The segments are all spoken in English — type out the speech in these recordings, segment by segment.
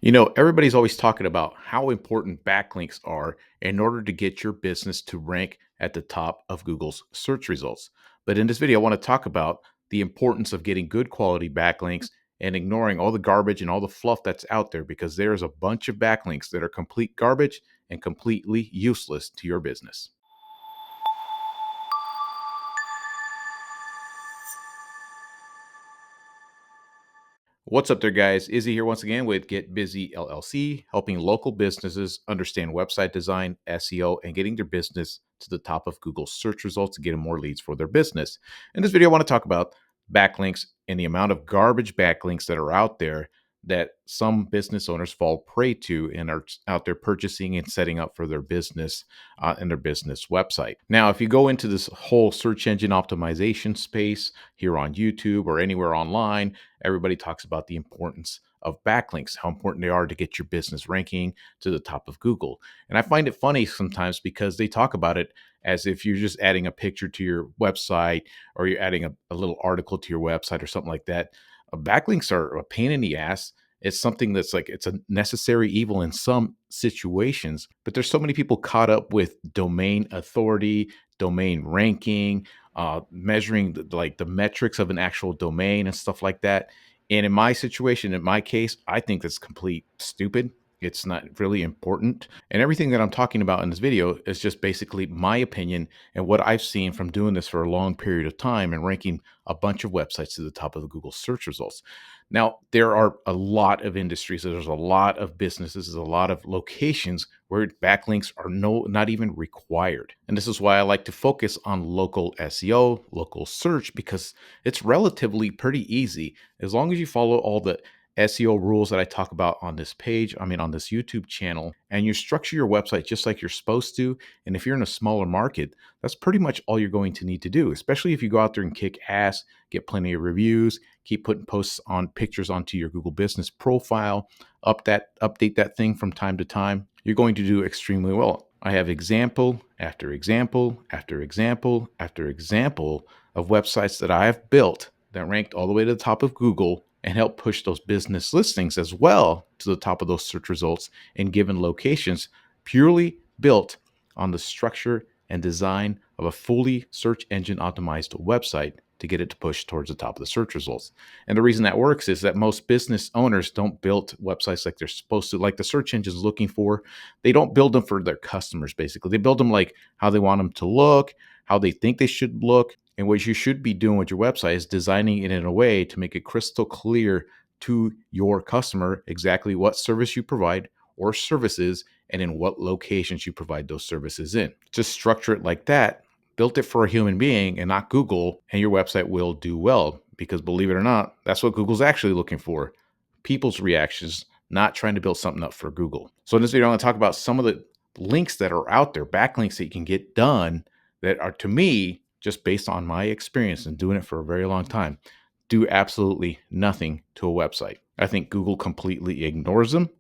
Everybody's always talking about how important backlinks are in order to get your business to rank at the top of Google's search results. But in this video, I want to talk about the importance of getting good quality backlinks and ignoring all the garbage and all the fluff that's out there because there's a bunch of backlinks that are complete garbage and completely useless to your business. What's up there, guys? Izzy here once again with Get Busy LLC, helping local businesses understand website design, SEO, and getting their business to the top of Google search results to get more leads for their business. In this video, I want to talk about backlinks and the amount of garbage backlinks that are out there that some business owners fall prey to and are out there purchasing and setting up for their business and their business website. Now, if you go into this whole search engine optimization space here on YouTube or anywhere online, everybody talks about the importance of backlinks, how important they are to get your business ranking to the top of Google. And I find it funny sometimes because they talk about it as if you're just adding a picture to your website or you're adding a little article to your website or something like that. Backlinks are a pain in the ass. It's something that's like it's a necessary evil in some situations, but there's so many people caught up with domain authority, domain ranking, measuring the metrics of an actual domain and stuff like that. And in my situation, in my case, I think that's complete stupid. It's not really important. And everything that I'm talking about in this video is just basically my opinion and what I've seen from doing this for a long period of time and ranking a bunch of websites to the top of the Google search results. Now, there are a lot of industries, there's a lot of businesses, there's a lot of locations where backlinks are not even required. And this is why I like to focus on local SEO, local search, because it's relatively pretty easy. As long as you follow all the SEO rules that I talk about on this page, on this YouTube channel, and you structure your website just like you're supposed to. And if you're in a smaller market, that's pretty much all you're going to need to do, especially if you go out there and kick ass, get plenty of reviews, keep putting posts on pictures onto your Google business profile, update that thing from time to time. You're going to do extremely well. I have example after example after example after example of websites that I have built that ranked all the way to the top of Google and help push those business listings as well to the top of those search results in given locations, purely built on the structure and design of a fully search engine optimized website to get it to push towards the top of the search results. And the reason that works is that most business owners don't build websites like they're supposed to, like the search engine is looking for. They don't build them for their customers, basically. They build them like how they want them to look, how they think they should look. And what you should be doing with your website is designing it in a way to make it crystal clear to your customer exactly what service you provide or services and in what locations you provide those services in. Just structure it like that, built it for a human being and not Google, and your website will do well because believe it or not, that's what Google's actually looking for. People's reactions, not trying to build something up for Google. So in this video, I'm going to talk about some of the links that are out there, backlinks that you can get done that are, to me, just based on my experience and doing it for a very long time, do absolutely nothing to a website. I think Google completely ignores them.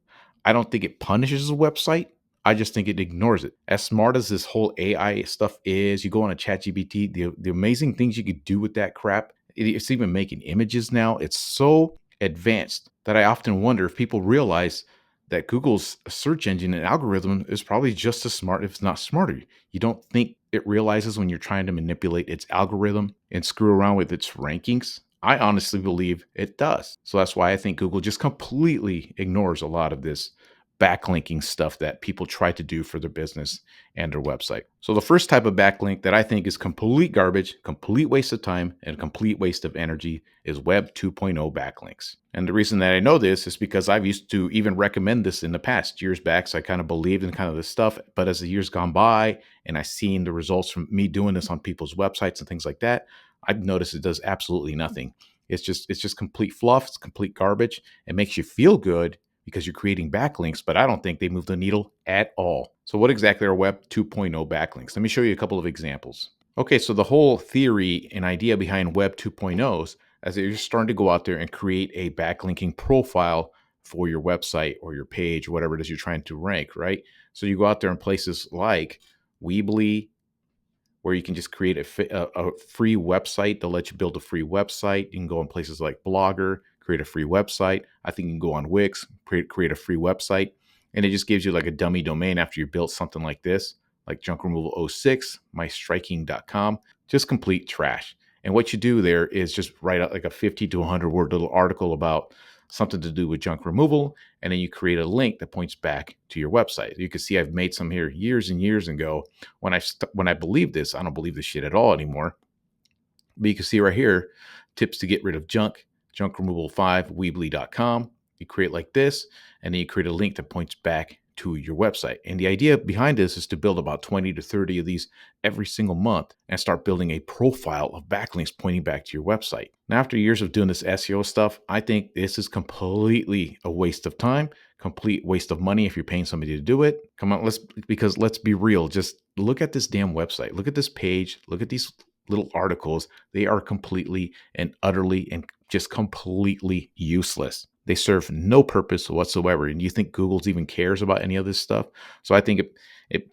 I don't think it punishes a website. I just think it ignores it. As smart as this whole AI stuff is, you go on a ChatGPT, the amazing things you could do with that crap. It's even making images now. It's so advanced that I often wonder if people realize that Google's search engine and algorithm is probably just as smart, if not smarter. You don't think it realizes when you're trying to manipulate its algorithm and screw around with its rankings? I honestly believe it does. So that's why I think Google just completely ignores a lot of this backlinking stuff that people try to do for their business and their website. So the first type of backlink that I think is complete garbage, complete waste of time, and complete waste of energy is Web 2.0 backlinks. And the reason that I know this is because I've used to even recommend this in the past years back. So I kind of believed in kind of this stuff, but as the years gone by and I've seen the results from me doing this on people's websites and things like that, I've noticed it does absolutely nothing. It's just complete fluff. It's complete garbage. It makes you feel good because you're creating backlinks, but I don't think they move the needle at all. So what exactly are Web 2.0 backlinks? Let me show you a couple of examples. Okay, so the whole theory and idea behind Web 2.0s is that you're starting to go out there and create a backlinking profile for your website or your page or whatever it is you're trying to rank, right? So you go out there in places like Weebly, where you can just create a free website. They'll let you build a free website. You can go in places like Blogger, create a free website. I think you can go on Wix, create a free website, and it just gives you like a dummy domain after you built something like this, like junk removal oh 06, mystriking.com, just complete trash. And what you do there is just write out like a 50 to 100 word little article about something to do with junk removal, and then you create a link that points back to your website. You can see I've made some here years and years ago. When I believe this, I don't believe this shit at all anymore. But you can see right here, tips to get rid of junk removal 5, weebly.com. You create like this, and then you create a link that points back to your website. And the idea behind this is to build about 20 to 30 of these every single month and start building a profile of backlinks pointing back to your website. Now, after years of doing this SEO stuff, I think this is completely a waste of time, complete waste of money if you're paying somebody to do it. Come on, let's be real. Just look at this damn website. Look at this page. Look at these little articles. They are completely and utterly and just completely useless. They serve no purpose whatsoever. And you think Google's even cares about any of this stuff? So I think it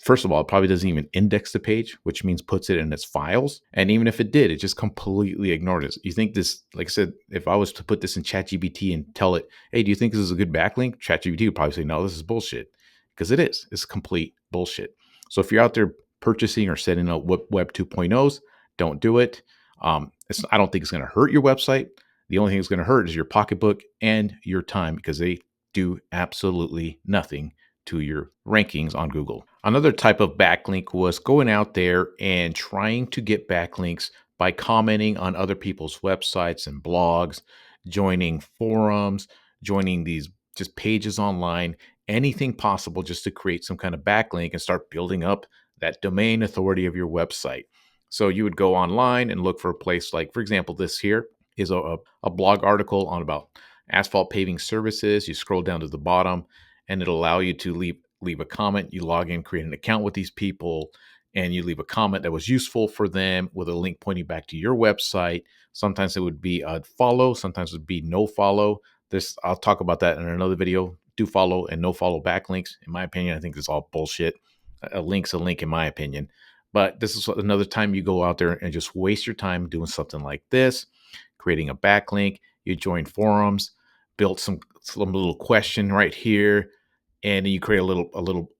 first of all, it probably doesn't even index the page, which means puts it in its files. And even if it did, it just completely ignored it. You think this, like I said, if I was to put this in ChatGPT and tell it, hey, do you think this is a good backlink? ChatGPT would probably say, no, this is bullshit. Because it is. It's complete bullshit. So if you're out there purchasing or setting up Web 2.0s, don't do it. I don't think it's going to hurt your website. The only thing that's going to hurt is your pocketbook and your time, because they do absolutely nothing to your rankings on Google. Another type of backlink was going out there and trying to get backlinks by commenting on other people's websites and blogs, joining forums, joining these just pages online, anything possible just to create some kind of backlink and start building up that domain authority of your website. So you would go online and look for a place like, for example, this here is a blog article on about asphalt paving services. You scroll down to the bottom and it'll allow you to leave a comment. You log in, create an account with these people, and you leave a comment that was useful for them with a link pointing back to your website. Sometimes it would be a follow, sometimes it would be no follow. I'll talk about that in another video. Do follow and no follow backlinks. In my opinion, I think it's all bullshit. A link's a link, in my opinion. But this is another time you go out there and just waste your time doing something like this, creating a backlink. You join forums, build some little question right here, and you create a little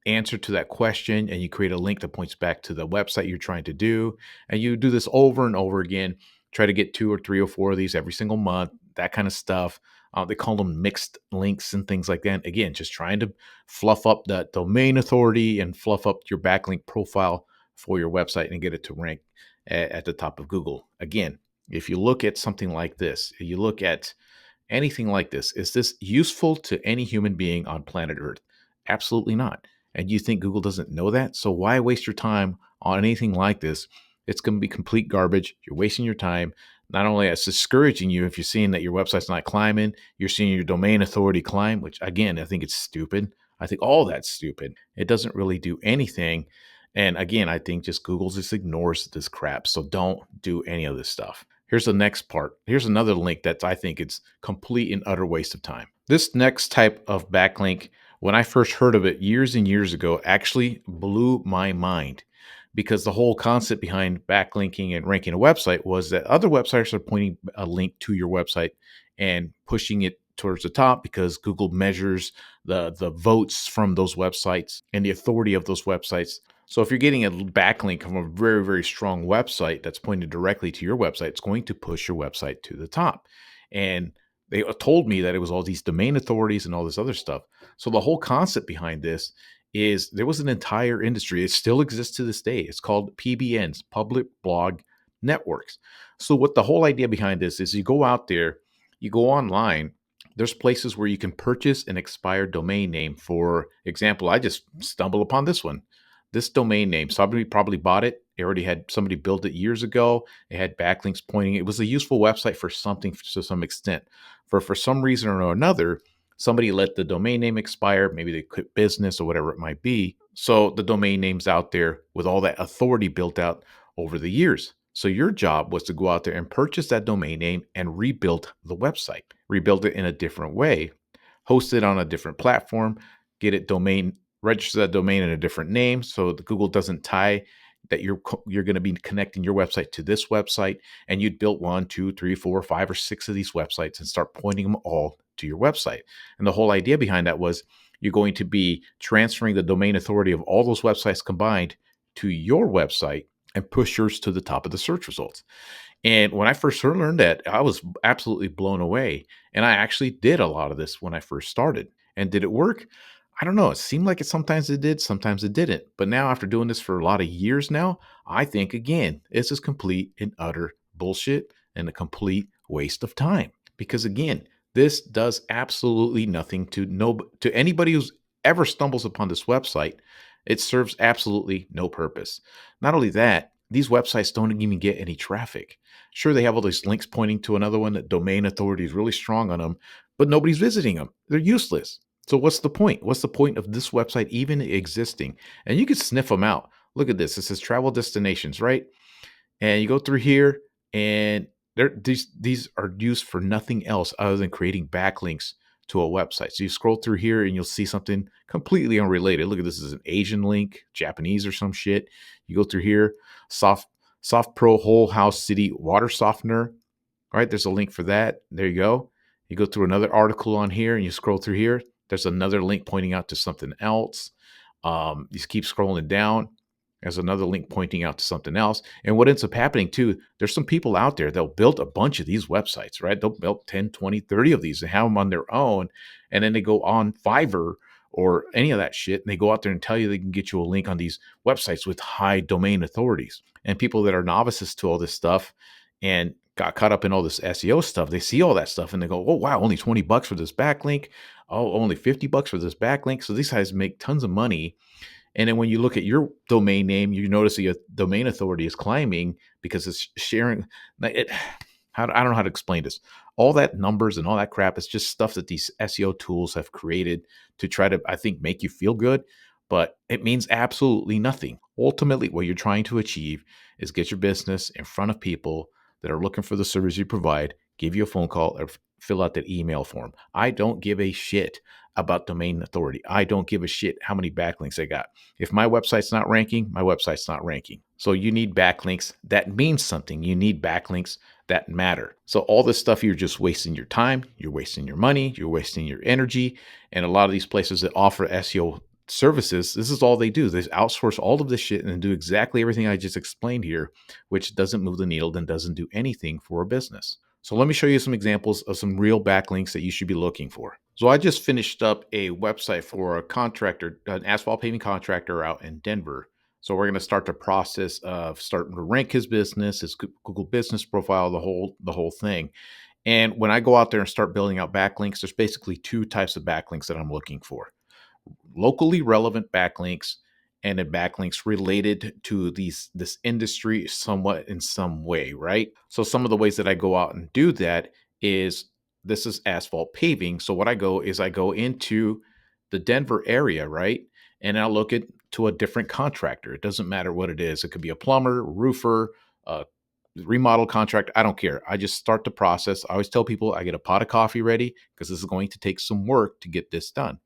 answer to that question, and you create a link that points back to the website you're trying to do. And you do this over and over again. Try to get 2 or 3 or 4 of these every single month, that kind of stuff. They call them mixed links and things like that. Again, just trying to fluff up that domain authority and fluff up your backlink profile for your website and get it to rank at the top of Google. Again, if you look at something like this, you look at anything like this, is this useful to any human being on planet Earth? Absolutely not. And you think Google doesn't know that? So why waste your time on anything like this? It's going to be complete garbage. You're wasting your time. Not only it's discouraging you if you're seeing that your website's not climbing, you're seeing your domain authority climb, which again, I think it's stupid. I think all that's stupid. It doesn't really do anything. And again, I think just Google just ignores this crap. So don't do any of this stuff. Here's the next part. Here's another link that I think it's complete and utter waste of time. This next type of backlink, when I first heard of it years and years ago, actually blew my mind, because the whole concept behind backlinking and ranking a website was that other websites are pointing a link to your website and pushing it towards the top, because Google measures the votes from those websites and the authority of those websites. So if you're getting a backlink from a very, very strong website that's pointed directly to your website, it's going to push your website to the top. And they told me that it was all these domain authorities and all this other stuff. So the whole concept behind this is there was an entire industry. It still exists to this day. It's called PBNs, Public Blog Networks. So what the whole idea behind this is, you go out there, you go online, there's places where you can purchase an expired domain name. For example, I just stumbled upon this one. This domain name, somebody probably bought it. It already had somebody built it years ago. It had backlinks pointing. It was a useful website for something to some extent. For some reason or another, somebody let the domain name expire. Maybe they quit business or whatever it might be. So the domain name's out there with all that authority built out over the years. So your job was to go out there and purchase that domain name and rebuild the website, rebuild it in a different way, host it on a different platform, get it register that domain in a different name so that Google doesn't tie that you're going to be connecting your website to this website, and you'd build one, two, three, four, five, or six of these websites and start pointing them all to your website. And the whole idea behind that was you're going to be transferring the domain authority of all those websites combined to your website and push yours to the top of the search results. And when I first learned that, I was absolutely blown away. And I actually did a lot of this when I first started. And did it work? I don't know. It seemed like sometimes it did, sometimes it didn't. But now, after doing this for a lot of years now, I think again, this is complete and utter bullshit and a complete waste of time. Because again, this does absolutely nothing to anybody who's ever stumbles upon this website. It serves absolutely no purpose. Not only that, these websites don't even get any traffic. Sure, they have all these links pointing to another one that domain authority is really strong on them, but nobody's visiting them. They're useless. So what's the point? What's the point of this website even existing? And you can sniff them out. Look at this. It says travel destinations, right? And you go through here, and these are used for nothing else other than creating backlinks to a website. So you scroll through here and you'll see something completely unrelated. Look at this, is an Asian link, Japanese or some shit. You go through here, soft pro whole house city water softener. All right, there's a link for that. There you go. You go through another article on here and you scroll through here. There's another link pointing out to something else. You just keep scrolling down. There's another link pointing out to something else. And what ends up happening too, there's some people out there that'll build a bunch of these websites, right? They'll build 10, 20, 30 of these and have them on their own. And then they go on Fiverr or any of that shit. And they go out there and tell you they can get you a link on these websites with high domain authorities. And people that are novices to all this stuff and got caught up in all this SEO stuff, they see all that stuff and they go, oh, wow, only $20 for this backlink. Oh, only $50 for this backlink. So these guys make tons of money. And then when you look at your domain name, you notice the domain authority is climbing because it's sharing. I don't know how to explain this. All that numbers and all that crap is just stuff that these SEO tools have created to try to, I think, make you feel good. But it means absolutely nothing. Ultimately, what you're trying to achieve is get your business in front of people that are looking for the service you provide, give you a phone call, or fill out that email form. I don't give a shit about domain authority. I don't give a shit how many backlinks I got. If my website's not ranking, my website's not ranking. So you need backlinks that means something. You need backlinks that matter. So all this stuff, you're just wasting your time, you're wasting your money, you're wasting your energy. And a lot of these places that offer SEO services, this is all they do. They outsource all of this shit and do exactly everything I just explained here, which doesn't move the needle and doesn't do anything for a business. So let me show you some examples of some real backlinks that you should be looking for. So I just finished up a website for a contractor, an asphalt paving contractor out in Denver. So we're going to start the process of starting to rank his business, his Google business profile, the whole thing. And when I go out there and start building out backlinks, there's basically two types of backlinks that I'm looking for: locally relevant backlinks and then backlinks related to this industry somewhat in some way, right? So some of the ways that I go out and do that is, this is asphalt paving. So what I go into the Denver area, right? And I'll look at to a different contractor. It doesn't matter what it is. It could be a plumber, roofer, remodel contract. I don't care. I just start the process. I always tell people I get a pot of coffee ready because this is going to take some work to get this done.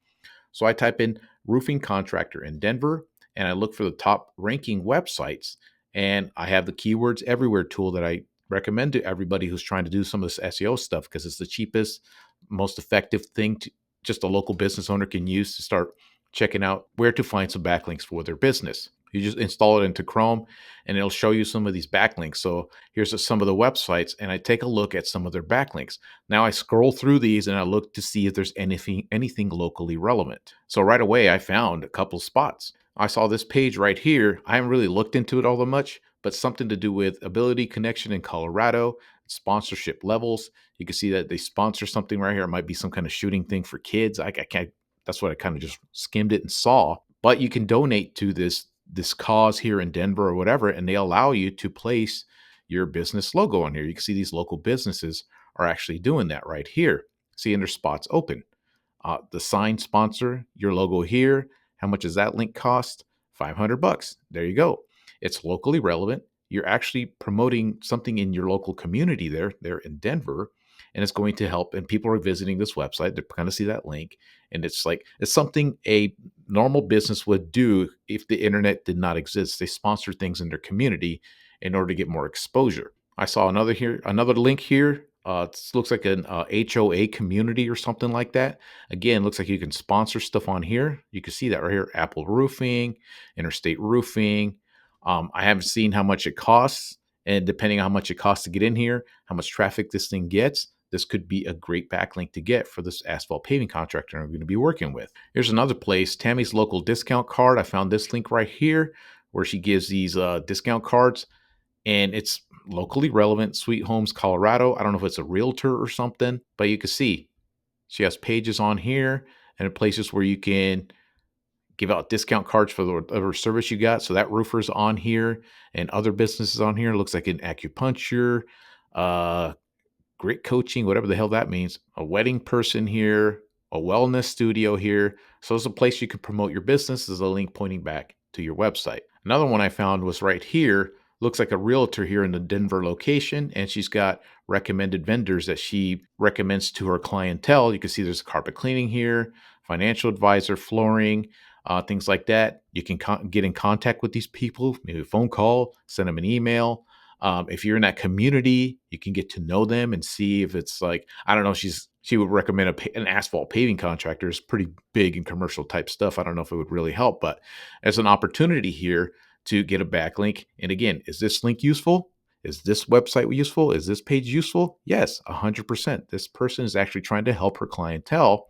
So I type in roofing contractor in Denver and I look for the top ranking websites. And I have the keywords everywhere tool that I recommend to everybody who's trying to do some of this SEO stuff because it's the cheapest, most effective thing to just a local business owner can use to start checking out where to find some backlinks for their business. You just install it into Chrome and it'll show you some of these backlinks. So here's some of the websites and I take a look at some of their backlinks. Now I scroll through these and I look to see if there's anything locally relevant. So right away I found a couple spots. I saw this page right here. I haven't really looked into it all that much, but something to do with ability connection in Colorado, sponsorship levels. You can see that they sponsor something right here. It might be some kind of shooting thing for kids. I can't, that's what I kind of just skimmed it and saw. But you can donate to this cause here in Denver or whatever, and they allow you to place your business logo on here. You can see these local businesses are actually doing that right here. See, and their spots open. The sign sponsor, your logo here. How much does that link cost? $500. There you go. It's locally relevant. You're actually promoting something in your local community there in Denver. and it's going to help. And people are visiting this website, they're going to see that link, and it's like it's something a normal business would do if the internet did not exist. They sponsor things in their community in order to get more exposure. I saw another link here. It looks like an HOA community or something like that. Again, looks like you can sponsor stuff on here. You can see that right here: Apple Roofing, Interstate Roofing. I haven't seen how much it costs, and depending on how much it costs to get in here, how much traffic this thing gets, this could be a great backlink to get for this asphalt paving contractor I'm going to be working with. Here's another place, Tammy's local discount card. I found this link right here where she gives these discount cards, and it's locally relevant. Sweet Homes, Colorado. I don't know if it's a realtor or something, but you can see she has pages on here and places where you can give out discount cards for whatever service you got. So that roofer's on here and other businesses on here. It looks like an acupuncture, uh, grit coaching, whatever the hell that means, a wedding person here, a wellness studio here. So it's a place you can promote your business. There's a link pointing back to your website. Another one I found was right here. Looks like a realtor here in the Denver location, and she's got recommended vendors that she recommends to her clientele. You can see there's carpet cleaning here, financial advisor, flooring, things like that. You can get in contact with these people, maybe a phone call, send them an email. If you're in that community, you can get to know them and see if it's like, I don't know, she would recommend an asphalt paving contractor. It's pretty big and commercial type stuff. I don't know if it would really help, but there's an opportunity here to get a backlink. And again, is this link useful? Is this website useful? Is this page useful? Yes, 100%. This person is actually trying to help her clientele,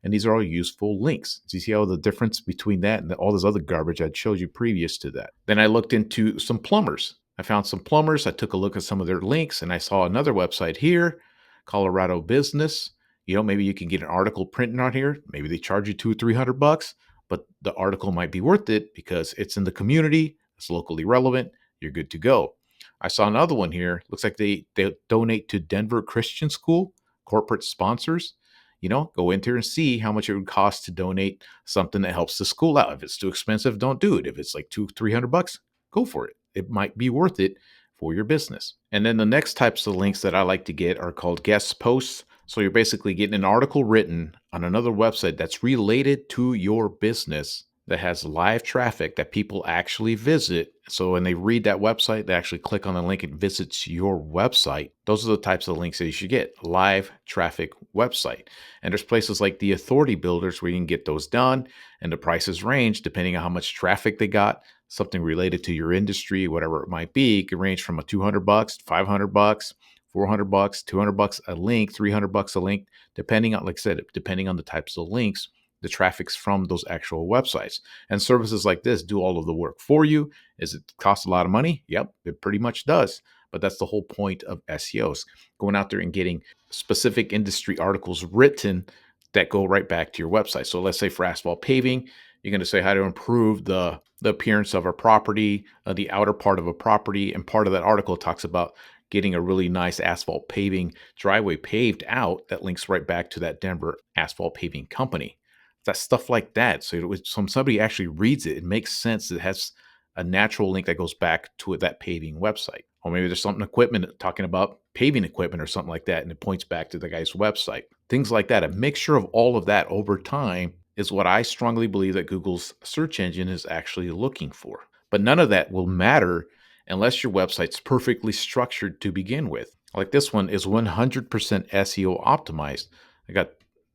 and these are all useful links. Do you see all the difference between that and all this other garbage I'd showed you previous to that? Then I looked into some plumbers. I found some plumbers. I took a look at some of their links, and I saw another website here, Colorado Business. You know, maybe you can get an article printed on here. Maybe they charge you $200 or $300, but the article might be worth it because it's in the community, it's locally relevant. You're good to go. I saw another one here. Looks like they donate to Denver Christian School, corporate sponsors. You know, go in there and see how much it would cost to donate something that helps the school out. If it's too expensive, don't do it. If it's like $200-300, go for it. It might be worth it for your business. And then the next types of links that I like to get are called guest posts. So you're basically getting an article written on another website that's related to your business, that has live traffic that people actually visit. So when they read that website, they actually click on the link and visits your website. Those are the types of links that you should get. Live traffic website. And there's places like the Authority Builders where you can get those done, and the prices range depending on how much traffic they got. Something related to your industry, whatever it might be, it can range from a $200, $500, $400, $200 a link, $300 a link, depending on, like I said, depending on the types of links, the traffic's from those actual websites. And services like this do all of the work for you. Is it cost a lot of money? Yep, it pretty much does. But that's the whole point of SEOs, going out there and getting specific industry articles written that go right back to your website. So let's say for asphalt paving, you're going to say how to improve the appearance of a property, the outer part of a property. And part of that article talks about getting a really nice asphalt paving driveway paved out that links right back to that Denver asphalt paving company. That stuff like that. So when somebody actually reads it, it makes sense. It has a natural link that goes back to that paving website. Or maybe there's something equipment talking about paving equipment or something like that, and it points back to the guy's website. Things like that. A mixture of all of that over time is what I strongly believe that Google's search engine is actually looking for. But none of that will matter unless your website's perfectly structured to begin with. Like this one is 100% SEO optimized. I got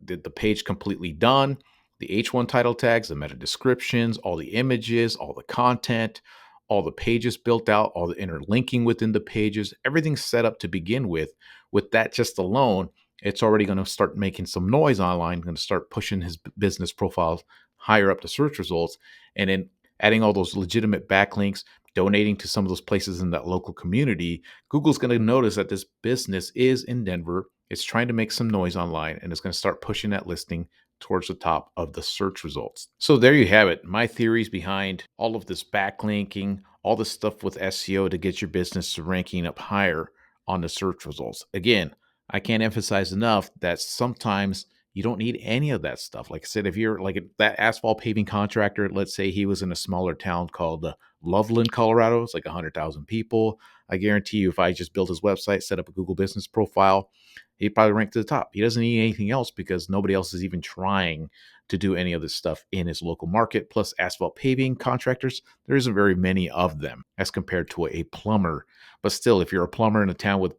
the page completely done. The H1 title tags, the meta descriptions, all the images, all the content, all the pages built out, all the interlinking within the pages, everything's set up to begin with. With that just alone, it's already going to start making some noise online, going to start pushing his business profiles higher up the search results, and then adding all those legitimate backlinks, donating to some of those places in that local community. Google's going to notice that this business is in Denver. It's trying to make some noise online, and it's going to start pushing that listing towards the top of the search results. So there you have it. My theories behind all of this backlinking, all this stuff with SEO to get your business to ranking up higher on the search results. Again, I can't emphasize enough that sometimes you don't need any of that stuff. Like I said, if you're like that asphalt paving contractor, let's say he was in a smaller town called Loveland, Colorado. It's like 100,000 people. I guarantee you, if I just built his website, set up a Google business profile, he'd probably rank to the top. He doesn't need anything else because nobody else is even trying to do any of this stuff in his local market. Plus, asphalt paving contractors, there isn't very many of them as compared to a plumber. But still, if you're a plumber in a town with,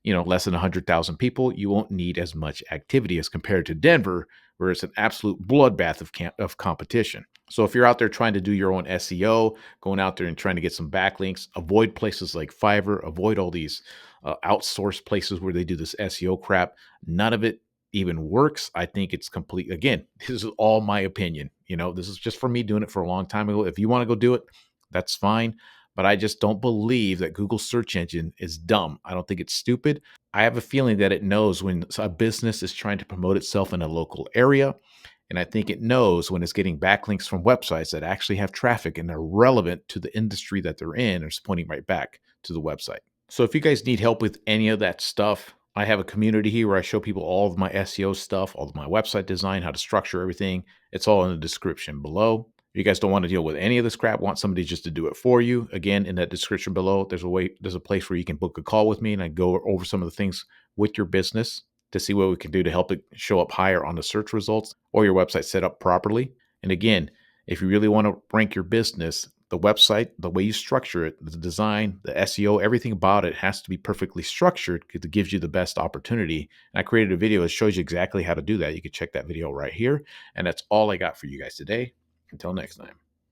less than 100,000 people, you won't need as much activity as compared to Denver, where it's an absolute bloodbath of competition. So if you're out there trying to do your own SEO, going out there and trying to get some backlinks, avoid places like Fiverr, avoid all these outsourced places where they do this SEO crap. None of it even works. I think it's complete. Again, this is all my opinion. This is just for me doing it for a long time ago. If you want to go do it, that's fine. But I just don't believe that Google search engine is dumb. I don't think it's stupid. I have a feeling that it knows when a business is trying to promote itself in a local area. And I think it knows when it's getting backlinks from websites that actually have traffic and they're relevant to the industry that they're in, or it's pointing right back to the website. So if you guys need help with any of that stuff, I have a community here where I show people all of my SEO stuff, all of my website design, how to structure everything. It's all in the description below. If you guys don't want to deal with any of this crap, want somebody just to do it for you, again, in that description below, there's a place where you can book a call with me and I go over some of the things with your business to see what we can do to help it show up higher on the search results or your website set up properly. And again, if you really want to rank your business, the website, the way you structure it, the design, the SEO, everything about it has to be perfectly structured because it gives you the best opportunity. And I created a video that shows you exactly how to do that. You can check that video right here. And that's all I got for you guys today. Until next time.